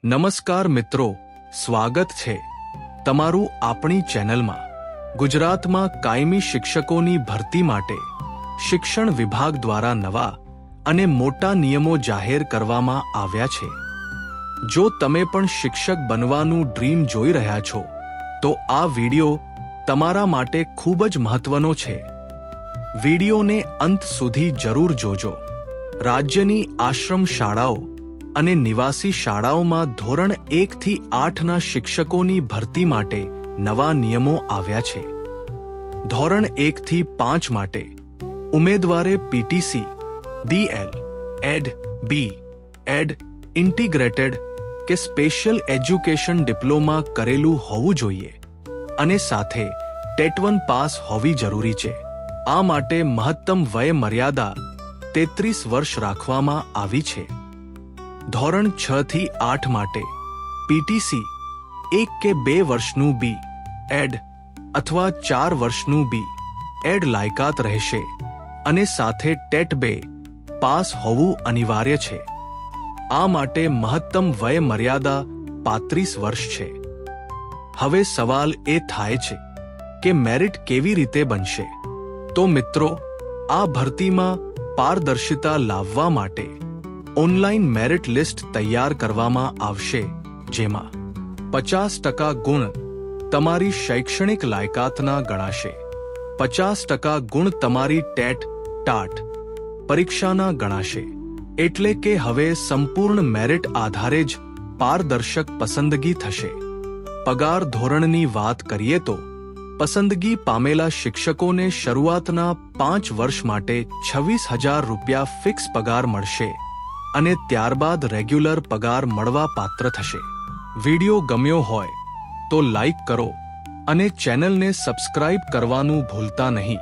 નમસ્કાર મિત્રો, સ્વાગત છે તમારું આપણી ચેનલમાં। ગુજરાતમાં કાયમી શિક્ષકોની ભરતી માટે શિક્ષણ વિભાગ દ્વારા નવા અને મોટા નિયમો જાહેર કરવામાં આવ્યા છે। જો તમે પણ શિક્ષક બનવાનું ડ્રીમ જોઈ રહ્યા છો તો આ વિડિયો તમારા માટે ખૂબ જ મહત્વનો છે। વિડિયોને અંત સુધી જરૂર જોજો। રાજ્યની આશ્રમ શાળાઓ અને નિવાસી શાળાઓમાં ધોરણ 1 થી 8ના શિક્ષકોની ભરતી માટે નવા નિયમો આવ્યા છે। ધોરણ 1 થી 5 માટે ઉમેદવારે પીટીસી, બીએલ, એડ, બી.એડ, ઇન્ટિગ્રેટેડ કે સ્પેશિયલ એજ્યુકેશન ડિપ્લોમા કરેલું હોવું જોઈએ અને સાથે ટેટ1 પાસ હોવી જરૂરી છે। આ માટે મહત્તમ વય મર્યાદા 33 વર્ષ રાખવામાં આવી છે। ધોરણ 6 થી 8 માટે પીટીસી 1 કે 2 વર્ષનું બી.એડ અથવા 4 વર્ષનું બી.એડ લાયકાત રહેશે અને સાથે ટેટ2 પાસ હોવું અનિવાર્ય છે। આ માટે મહત્તમ વય મર્યાદા 35 વર્ષ છે। હવે સવાલ એ થાય છે કે મેરિટ કેવી રીતે બનશે? તો મિત્રો, આ ભરતીમાં પારદર્શિતા લાવવા માટે ઓનલાઈન મેરિટ લિસ્ટ તૈયાર કરવામાં આવશે, જેમાં 50% ગુણ તમારી શૈક્ષણિક લાયકાતના ગણાશે, 50% ગુણ તમારી ટેટ-ટાટ પરીક્ષાના ગણાશે। એટલે કે હવે સંપૂર્ણ મેરિટ આધારે જ પારદર્શક પસંદગી થશે। પગાર ધોરણની વાત કરીએ તો પસંદગી પામેલા શિક્ષકોને શરૂઆતના 5 વર્ષ માટે 26,000 રૂપિયા ફિક્સ પગાર મળશે અને ત્યારબાદ રેગ્યુલર પગાર મળવા પાત્ર થશે। વિડિયો ગમ્યો હોય તો લાઈક કરો અને ચેનલને સબસ્ક્રાઇબ કરવાનું ભૂલતા નહીં।